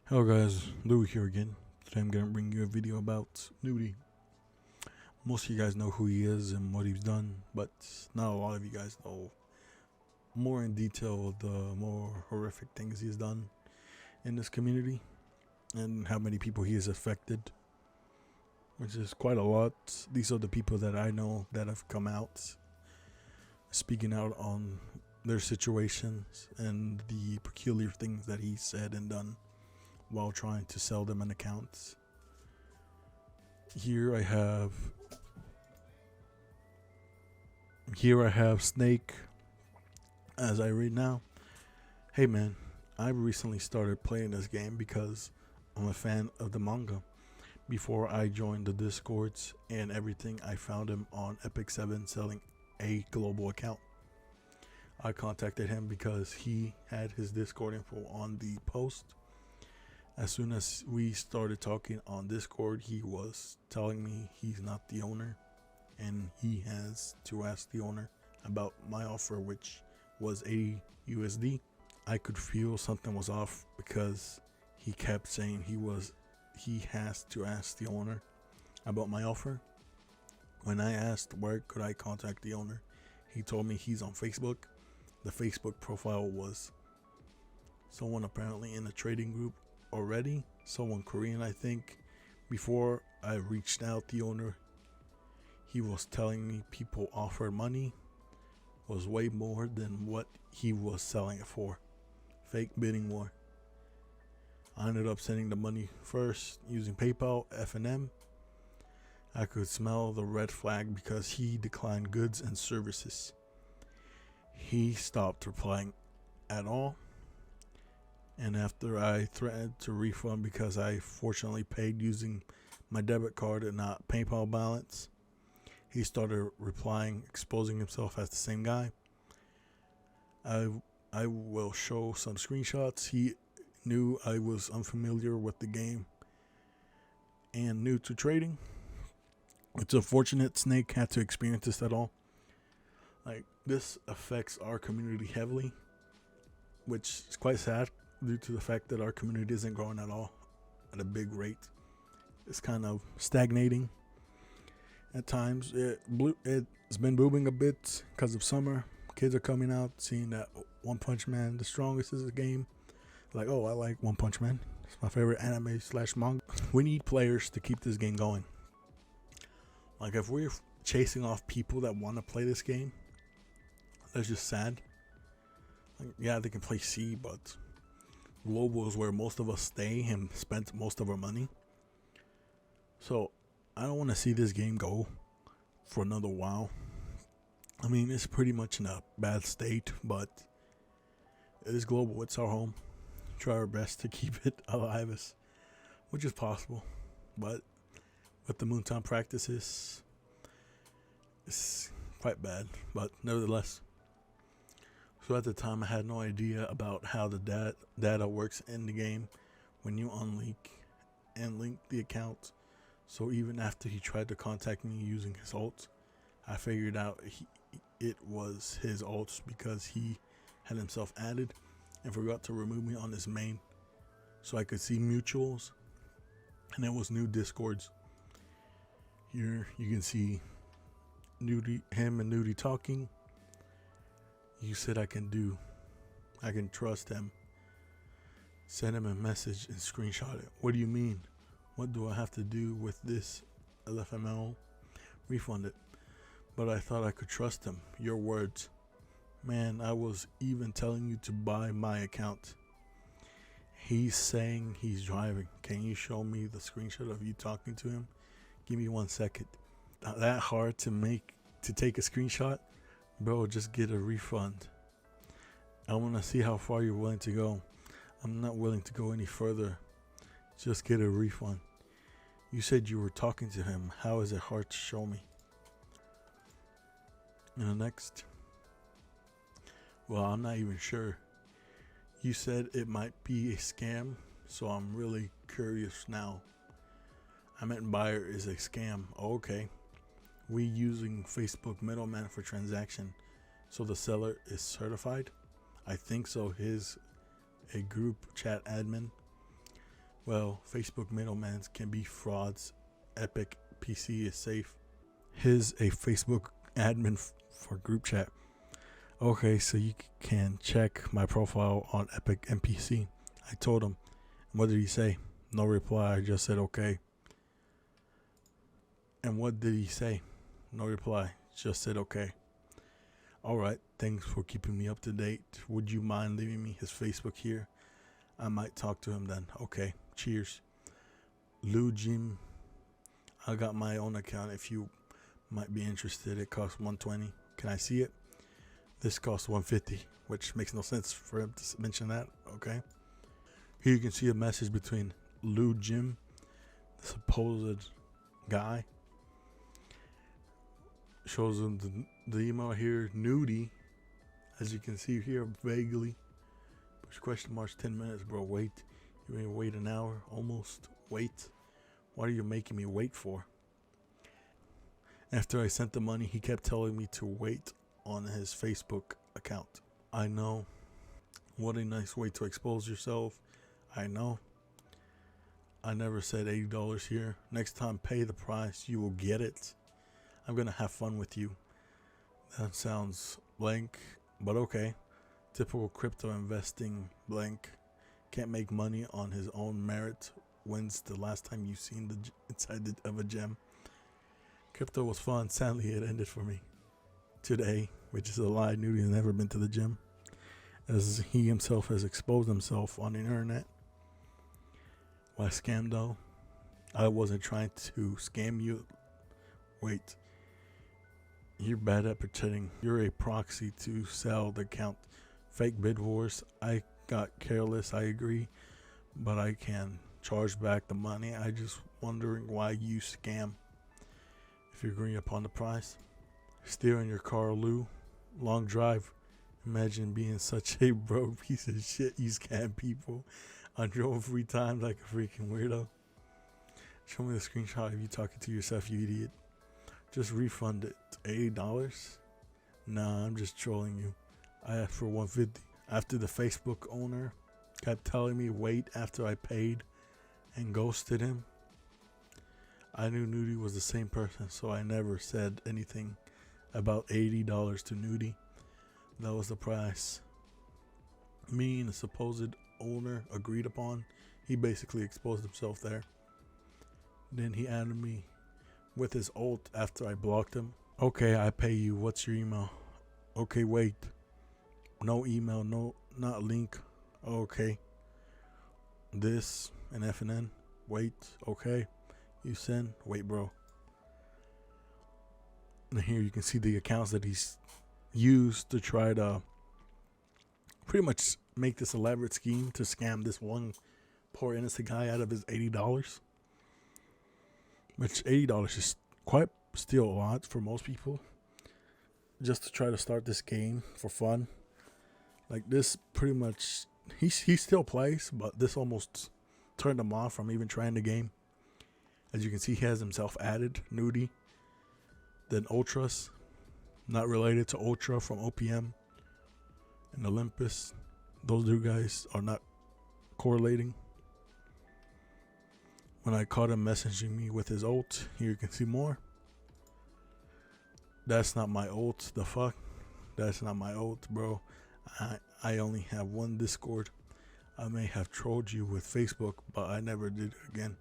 Hello guys, Luie here again. Today I'm going to bring you a video about Nudy. Most of you guys know who he is and what he's done, but not a lot of you guys know more in detail the more horrific things he's done in this community and how many people he has affected, which is quite a lot. These are the people that I know that have come out speaking out on their situations and the peculiar things that he said and done while trying to sell them an account. Here I have Snake as I read now. Hey man, I recently started playing this game because I'm a fan of the manga. Before I joined the Discords and everything, I found him on Epic 7 selling a global account. I contacted him because he had his Discord info on the post. As soon as we started talking on Discord, he was telling me he's not the owner and he has to ask the owner about my offer, which was 80 USD. I could feel something was off because he kept saying he has to ask the owner about my offer. When I asked where could I contact the owner, he told me he's on Facebook. The Facebook profile was someone apparently in a trading group already, someone Korean I think. Before I reached out the owner, he was telling me people offered money was way more than what he was selling it for. Fake bidding war. I ended up sending the money first using PayPal, F&M. I could smell the red flag because he declined goods and services. He stopped replying at all. And after I threatened to refund because I fortunately paid using my debit card and not PayPal balance, he started replying, exposing himself as the same guy. I will show some screenshots. He knew I was unfamiliar with the game and new to trading. It's unfortunate Snake had to experience this at all. Like, this affects our community heavily, which is quite sad due to the fact that our community isn't growing at all at a big rate. It's kind of stagnating at times. It's been booming a bit because of summer. Kids are coming out, seeing that One Punch Man, the strongest is the game. Like, oh, I like One Punch Man. It's my favorite anime / manga. We need players to keep this game going. Like, if we're chasing off people that want to play this game, that's just sad. Like, yeah, they can play C, but global is where most of us stay and spend most of our money. So I don't want to see this game go for another while. I mean, it's pretty much in a bad state, but it is global. It's our home. Try our best to keep it alive as much as possible. But with the Moontown practices, it's quite bad. But nevertheless, so at the time, I had no idea about how the data works in the game when you unlink and link the account. So even after he tried to contact me using his alt, I figured out it was his alt because he had himself added and forgot to remove me on his main. So I could see mutuals, and it was new discords. Here you can see him and Nudy talking. You said I can trust him. Send him a message and screenshot it. What do you mean? What do I have to do with this LFML? Refund it. But I thought I could trust him. Your words. Man, I was even telling you to buy my account. He's saying he's driving. Can you show me the screenshot of you talking to him? Give me 1 second. Not that hard to take a screenshot? Bro, just get a refund. I want to see how far you're willing to go. I'm not willing to go any further. Just get a refund. You said you were talking to him. How is it hard to show me? And the next. Well, I'm not even sure. You said it might be a scam, so I'm really curious now. I meant buyer is a scam. Oh, okay. We using Facebook middleman for transaction, so the seller is certified. I think so. A group chat admin. Well, Facebook middlemen can be frauds. Epic PC is safe. His a Facebook admin for group chat. Okay, so you can check my profile on Epic NPC. I told him. What did he say? No reply. I just said okay. And what did he say? No reply. Just said okay. Alright, thanks for keeping me up to date. Would you mind leaving me his Facebook here? I might talk to him then. Okay, cheers. Luie, I got my own account if you might be interested. It costs $120. Can I see it? This costs $150, which makes no sense for him to mention that. Okay. Here you can see a message between Luie, the supposed guy. Shows him the email here, Nudy, as you can see here vaguely. Push question marks 10 minutes, bro. Wait. You mean wait an hour? Almost. Wait. What are you making me wait for? After I sent the money, he kept telling me to wait on his Facebook account. I know. What a nice way to expose yourself. I know. I never said $80 here. Next time, pay the price. You will get it. I'm going to have fun with you. That sounds blank, but okay. Typical crypto investing blank. Can't make money on his own merit. When's the last time you've seen the inside of a gem? Crypto was fun. Sadly, it ended for me today, which is a lie. Nudy has never been to the gym, as he himself has exposed himself on the internet. Why scam though? I wasn't trying to scam you. Wait. You're bad at pretending. You're a proxy to sell the account. Fake bid wars. I got careless, I agree, but I can charge back the money. I just wondering why you scam. If you're agreeing upon the price. Steering your car, Lou. Long drive. Imagine being such a broke piece of shit. You scam people. I drove 3 times like a freaking weirdo. Show me the screenshot of you talking to yourself, you idiot. Just refund it. $80? Nah, I'm just trolling you. I asked for $150. After the Facebook owner kept telling me wait after I paid and ghosted him, I knew Nudy was the same person, so I never said anything about $80 to Nudy. That was the price me and the supposed owner agreed upon. He basically exposed himself there. Then he added me with his ult after I blocked him. Okay, I pay you. What's your email? Okay, wait. No email, no, not link. Okay. This and FNN. Wait. Okay. You send. Wait, bro. And here you can see the accounts that he's used to try to pretty much make this elaborate scheme to scam this one poor innocent guy out of his $80. Which $80 is quite still a lot for most people. Just to try to start this game for fun. Like this pretty much, he still plays, but this almost turned him off from even trying the game. As you can see, he has himself added, Nudy. Then Ultras, not related to Ultra from OPM and Olympus. Those two guys are not correlating. When I caught him messaging me with his ult, here you can see more. That's not my ult, the fuck? That's not my ult, bro. I only have one Discord. I may have trolled you with Facebook, but I never did it again.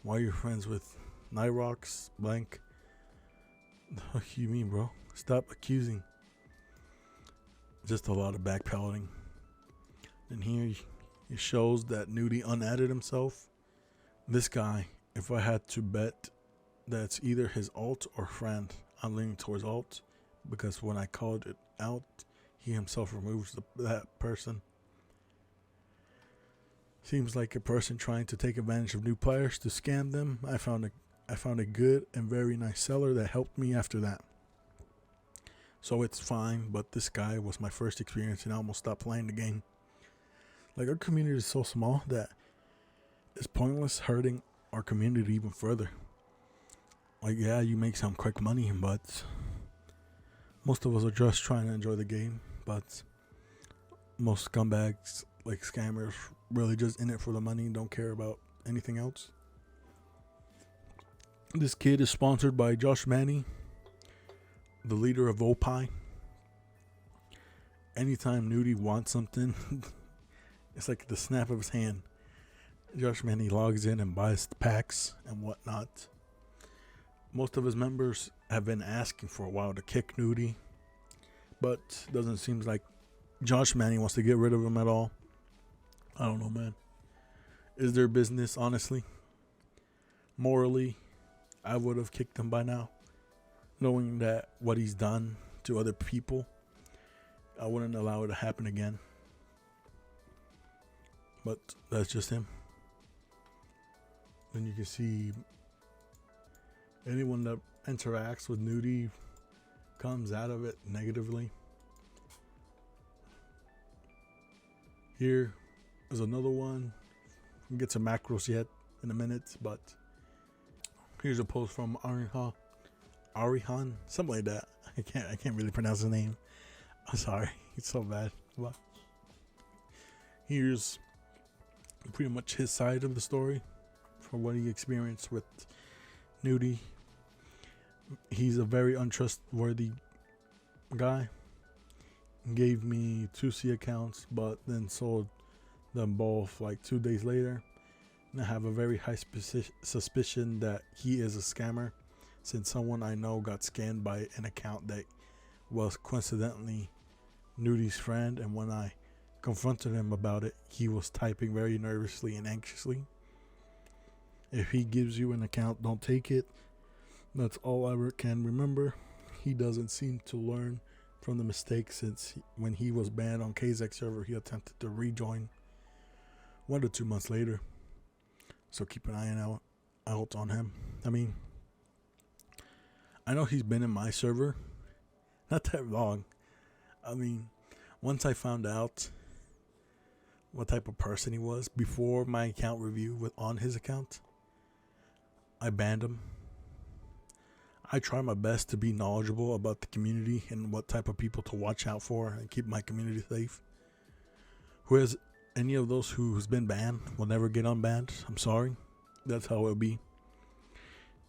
Why are you friends with Nyrox, blank? The fuck you mean, bro? Stop accusing. Just a lot of backpedaling. And here it shows that Nudy unadded himself. This guy, if I had to bet, that's either his alt or friend. I'm leaning towards alt because when I called it out, he himself removes that person. Seems like a person trying to take advantage of new players to scam them. I found a good and very nice seller that helped me after that. So it's fine, but this guy was my first experience and I almost stopped playing the game. Like, our community is so small that it's pointless hurting our community even further. Like, yeah, you make some quick money, but most of us are just trying to enjoy the game. But most scumbags, like scammers, really just in it for the money, don't care about anything else. This kid is sponsored by Josh Manny, the leader of Opie. Anytime Nudy wants something, it's like the snap of his hand. Josh Manny logs in and buys the packs and whatnot. Most of his members have been asking for a while to kick Nudy, but doesn't seem like Josh Manny wants to get rid of him at all. I don't know, man. Is their business, honestly? Morally, I would have kicked him by now. Knowing that what he's done to other people, I wouldn't allow it to happen again. But that's just him. Then you can see anyone that interacts with Nudy comes out of it negatively. Here is another one. We'll get some macros yet in a minute, but here's a post from Arihan, something like that. I can't really pronounce his name. I'm sorry, it's so bad. But here's pretty much his side of the story for what he experienced with Nudy. He's a very untrustworthy guy. Gave me 2 C accounts, but then sold them both like 2 days later. And I have a very high suspicion that he is a scammer, since someone I know got scammed by an account that was coincidentally Nudy's friend, and when I confronted him about it, he was typing very nervously and anxiously. If he gives you an account, don't take it. That's all I ever can remember. He doesn't seem to learn from the mistake, since when he was banned on KZX server, he attempted to rejoin 1 to 2 months later. So keep an eye out on him. I mean, I know he's been in my server not that long. I mean, once I found out what type of person he was before my account review on his account, I banned him. I try my best to be knowledgeable about the community and what type of people to watch out for and keep my community safe. Whereas any of those who's been banned will never get unbanned. I'm sorry. That's how it'll be.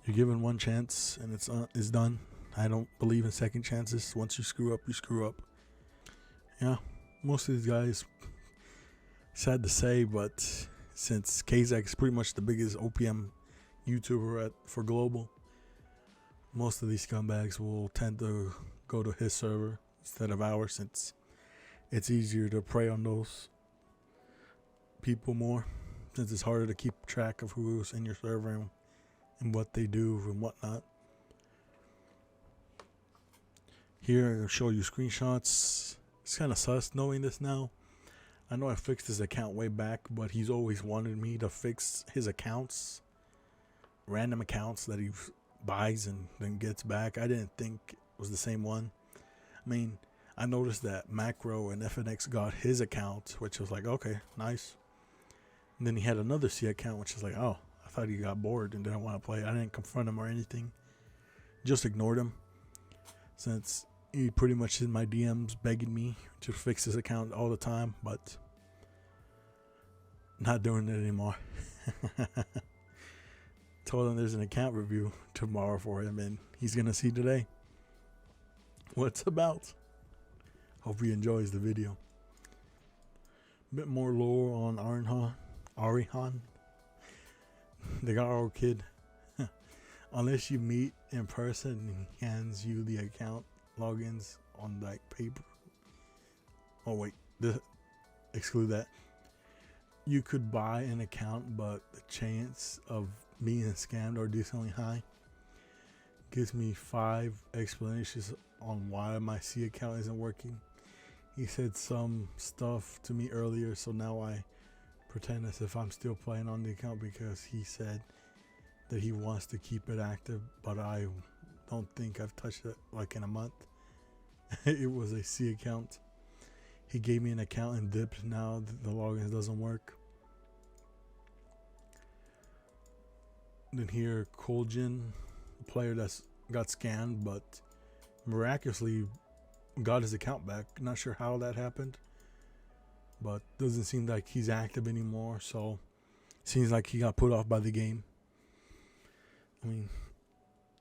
You're given one chance and it's done. I don't believe in second chances. Once you screw up, you screw up. Yeah, most of these guys, sad to say, but since KZX is pretty much the biggest OPM YouTuber for global, most of these scumbags will tend to go to his server instead of ours, since it's easier to prey on those people more, since it's harder to keep track of who's in your server and what they do and whatnot. Here I'll show you screenshots. It's kind of sus knowing this now. I know I fixed his account way back, but he's always wanted me to fix his accounts, random accounts that he buys and then gets back. I didn't think it was the same one. I mean, I noticed that Macro and FNX got his account, which was like, okay, nice. And then he had another C account, which is like, oh, I thought he got bored and didn't want to play. I didn't confront him or anything. Just ignored him, since he pretty much in my DMs begging me to fix his account all the time, but not doing it anymore. Told him there's an account review tomorrow for him, and he's gonna see today what it's about. Hope he enjoys the video. Bit more lore on Arihan. The Garo kid. Unless you meet in person and he hands you the account logins on like paper. Oh wait, exclude that. You could buy an account, but the chance of being scammed are decently high. Gives me 5 explanations on why my C account isn't working. He said some stuff to me earlier, so now I pretend as if I'm still playing on the account, because he said that he wants to keep it active, but I don't think I've touched it like in a month. It was a C account. He gave me an account and dipped. Now the login doesn't work. Then here, Koljin, a player that's got scanned, but miraculously got his account back. Not sure how that happened. but doesn't seem like he's active anymore. So seems like he got put off by the game. I mean,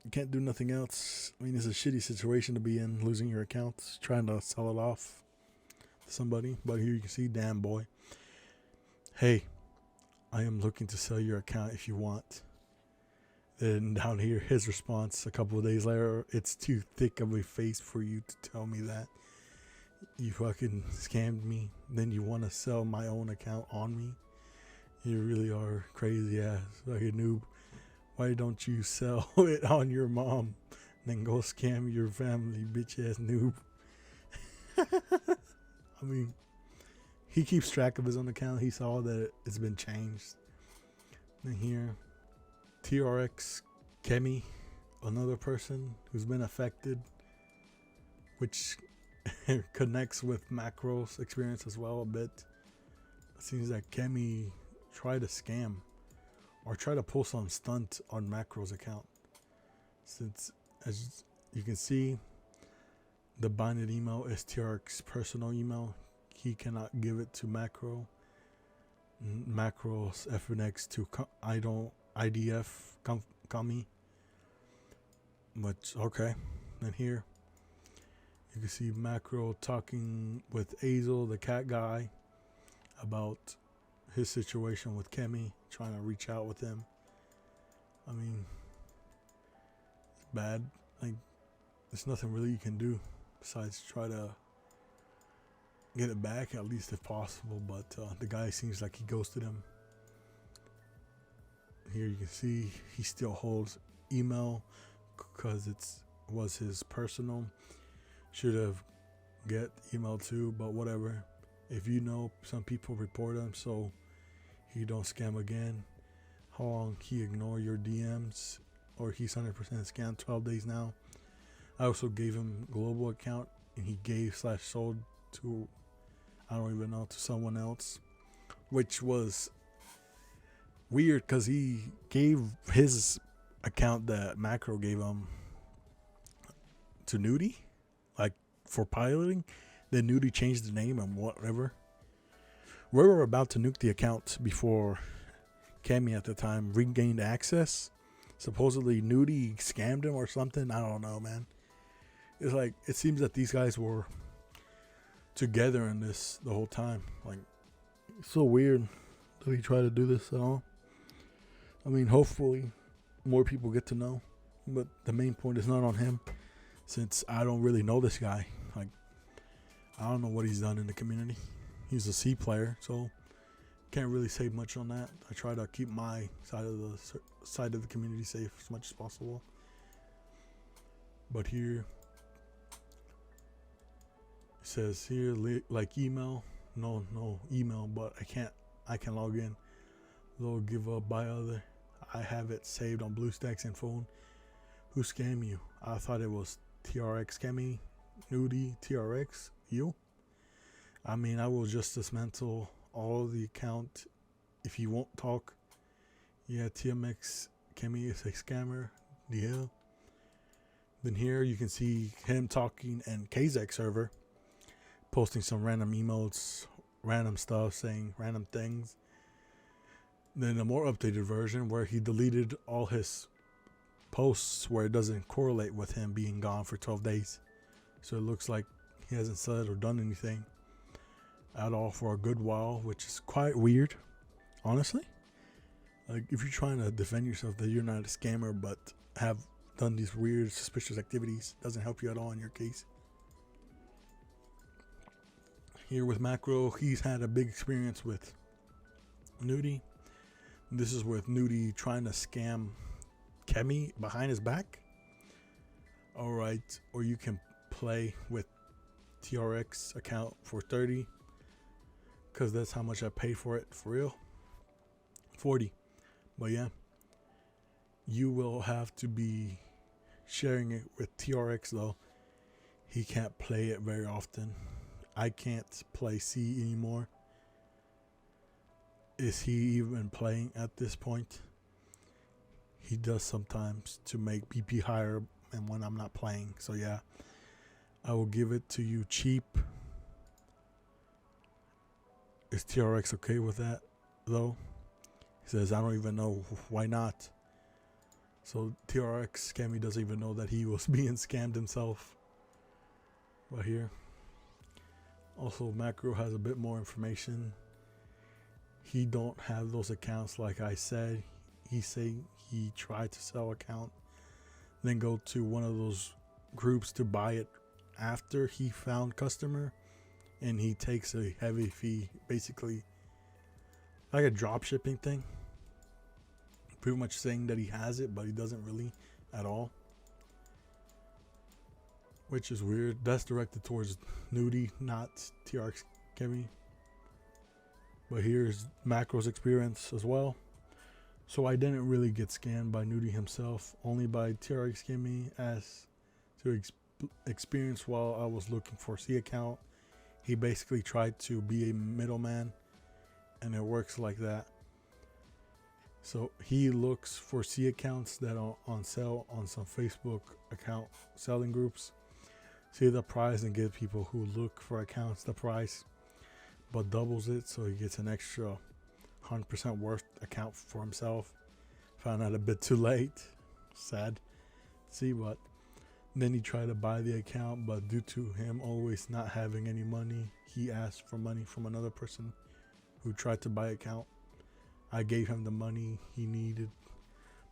you can't do nothing else. I mean, it's a shitty situation to be in, losing your accounts, trying to sell it off to somebody. But here you can see, damn boy. Hey, I am looking to sell your account if you want. Then down here, his response a couple of days later, it's too thick of a face for you to tell me that. You fucking scammed me. Then you want to sell my own account on me? You really are crazy ass fucking noob. Why don't you sell it on your mom? Then go scam your family, bitch ass noob. I mean, he keeps track of his own account. He saw that it's been changed. And here, TRX Kami, another person who's been affected, which connects with Macro's experience as well a bit. It seems that Kami tried to scam or try to pull some stunt on Macro's account. Since, as you can see, the binded email is TRX's personal email. He cannot give it to Macro. Macro's FNX to IDF Kami. But okay, and here you can see Macro talking with Azel, the cat guy, about his situation with Kami, trying to reach out with him. I mean, it's bad. Like, there's nothing really you can do besides try to get it back, at least if possible. But the guy seems like he ghosted him. Here you can see he still holds email because it was his personal. Should have get email too, but whatever. If you know, some people report him so he don't scam again. How long he ignore your DMs, or he's 100% scammed. 12 days now. I also gave him global account, and he gave/sold to, I don't even know, to someone else, which was weird because he gave his account that Macro gave him to Nudy, like for piloting. Then Nudy changed the name and whatever. We were about to nuke the account before Kami at the time regained access. Supposedly Nudy scammed him or something. I don't know, man. It's like, it seems that these guys were together in this the whole time. Like, it's so weird that he tried to do this at all. I mean, hopefully more people get to know, but the main point is not on him, since I don't really know this guy. Like, I don't know what he's done in the community. He's a C player, so can't really say much on that. I try to keep my side of the community safe as much as possible. But here it says here, like email, no email, but I can log in. They'll give up by other. I have it saved on BlueStacks and phone. Who scam you? I thought it was TRX Kami, Nudy, TRX, you. I mean, I will just dismantle all the account if you won't talk. Yeah, TMX Kami is a scammer. Yeah. Then here you can see him talking and Kazak server, posting some random emotes, random stuff, saying random things. Then a more updated version where he deleted all his posts where it doesn't correlate with him being gone for 12 days. So it looks like he hasn't said or done anything at all for a good while, which is quite weird, honestly. Like, if you're trying to defend yourself that you're not a scammer but have done these weird suspicious activities, doesn't help you at all in your case. Here with Macro, he's had a big experience with Nudy. This is with Nudy trying to scam Kami behind his back. Alright, or you can play with TRX account for 30, because that's how much I paid for it, for real. 40. But yeah, you will have to be sharing it with TRX though. He can't play it very often. I can't play C anymore. Is he even playing at this point? He does sometimes to make BP higher and when I'm not playing. So yeah, I will give it to you cheap. is TRX okay with that though? He says, I don't even know, why not? So TRX Kami doesn't even know that he was being scammed himself. But here, also Macro has a bit more information. He don't have those accounts like I said. He say he tried to sell account, then go to one of those groups to buy it after he found customer, and he takes a heavy fee, basically like a drop shipping thing. Pretty much saying that he has it, but he doesn't really at all, which is weird. That's directed towards Nudy, not TRX Kami. But here's Macro's experience as well. So I didn't really get scammed by Nudy himself, only by TRX Kami as to experience while I was looking for C account. He basically tried to be a middleman, and it works like that. So he looks for C accounts that are on sale on some Facebook account selling groups, see the price, and give people who look for accounts the price, but doubles it, so he gets an extra 100% worth account for himself. Found out a bit too late. Sad. See, but then he tried to buy the account, but due to him always not having any money, he asked for money from another person who tried to buy account. I gave him the money he needed,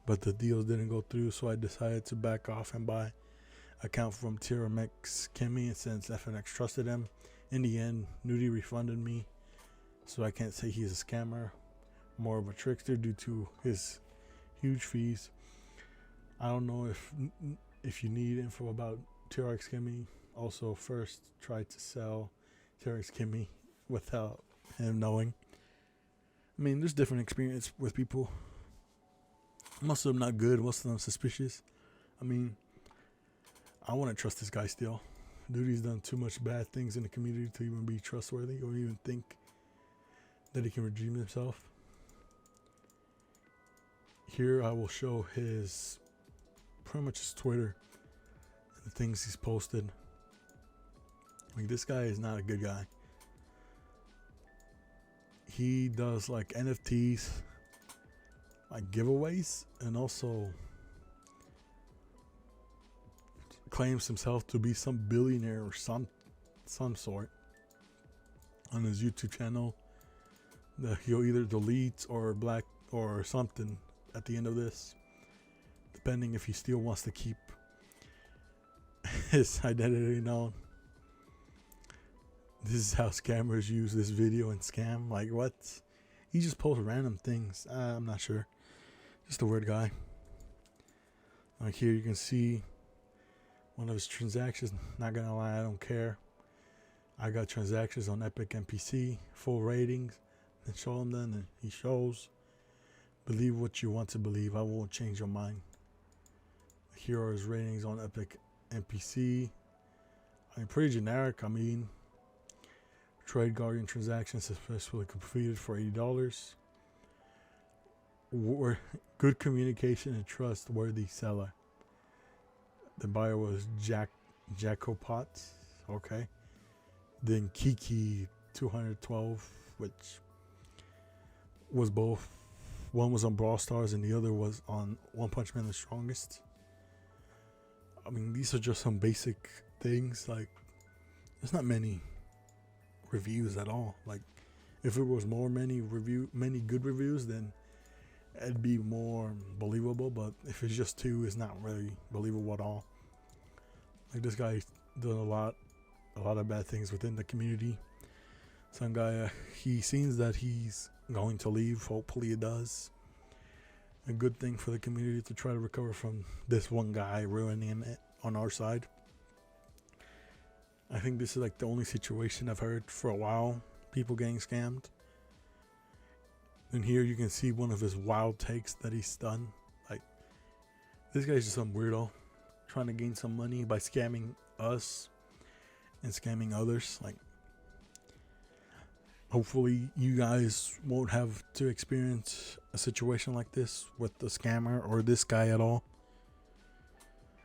but the deals didn't go through, so I decided to back off and buy account from TRX Kami, and since FNX trusted him. In the end, Nudy refunded me, so I can't say he's a scammer, more of a trickster due to his huge fees. I don't know if you need info about TRX Kami. Also, first try to sell TRX Kami without him knowing. I mean, there's different experience with people. Most of them not good, most of them suspicious. I mean, I wouldn't trust this guy still. Dude's done too much bad things in the community to even be trustworthy or even think that he can redeem himself. Here I will show his, pretty much his Twitter, and the things he's posted. Like, this guy is not a good guy. He does like NFTs, like giveaways, and also claims himself to be some billionaire or some sort on his YouTube channel that he'll either delete or black or something at the end of this, depending if he still wants to keep his identity known. This is how scammers use this video and scam. Like, what? He just posts random things. I'm not sure. Just a weird guy. Like, here you can see one of his transactions. Not gonna lie, I don't care. I got transactions on Epic NPC, full ratings, and show him then, and he shows. Believe what you want to believe. I won't change your mind. Here are his ratings on Epic NPC. I mean, pretty generic. I mean, Trade Guardian transactions successfully completed for $80. Good communication and trustworthy seller. The buyer was Jacopot. Okay. Then Kiki 212, which was both. One was on Brawl Stars and the other was on One Punch Man the Strongest. I mean, these are just some basic things. Like, there's not many reviews at all. Like, if it was many good reviews, then it'd be more believable. But if it's just two, it's not really believable at all. Like, this guy done a lot of bad things within the community. Some guy, he seems that he's going to leave. Hopefully it does. A good thing for the community to try to recover from this one guy ruining it on our side. I think this is like the only situation I've heard for a while, people getting scammed. And here you can see one of his wild takes that he's done. Like, this guy's just some weirdo trying to gain some money by scamming us and scamming others. Like, hopefully you guys won't have to experience a situation like this with the scammer or this guy at all.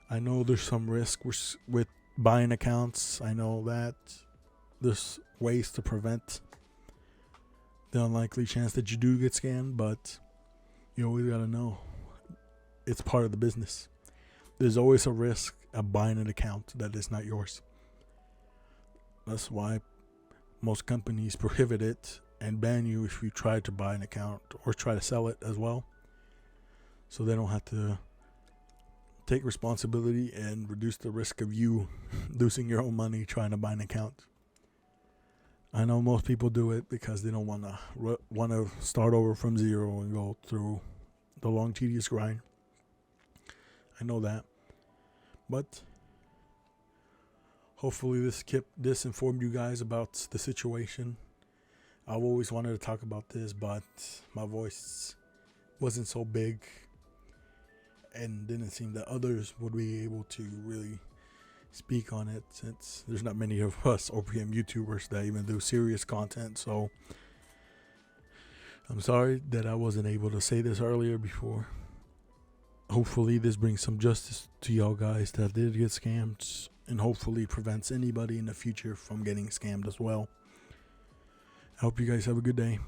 I know there's some risk with buying accounts. I know that there's ways to prevent the unlikely chance that you do get scammed, but you always gotta know it's part of the business. There's always a risk of buying an account that is not yours. That's why most companies prohibit it and ban you if you try to buy an account or try to sell it as well, so they don't have to take responsibility and reduce the risk of you losing your own money trying to buy an account. I know most people do it because they don't want to start over from zero and go through the long, tedious grind. I know that, but hopefully this informed you guys about the situation. I've always wanted to talk about this, but my voice wasn't so big and didn't seem that others would be able to really speak on it, since there's not many of us OPM YouTubers that even do serious content. So I'm sorry that I wasn't able to say this earlier before. Hopefully this brings some justice to y'all guys that did get scammed, and hopefully prevents anybody in the future from getting scammed as well. I hope you guys have a good day.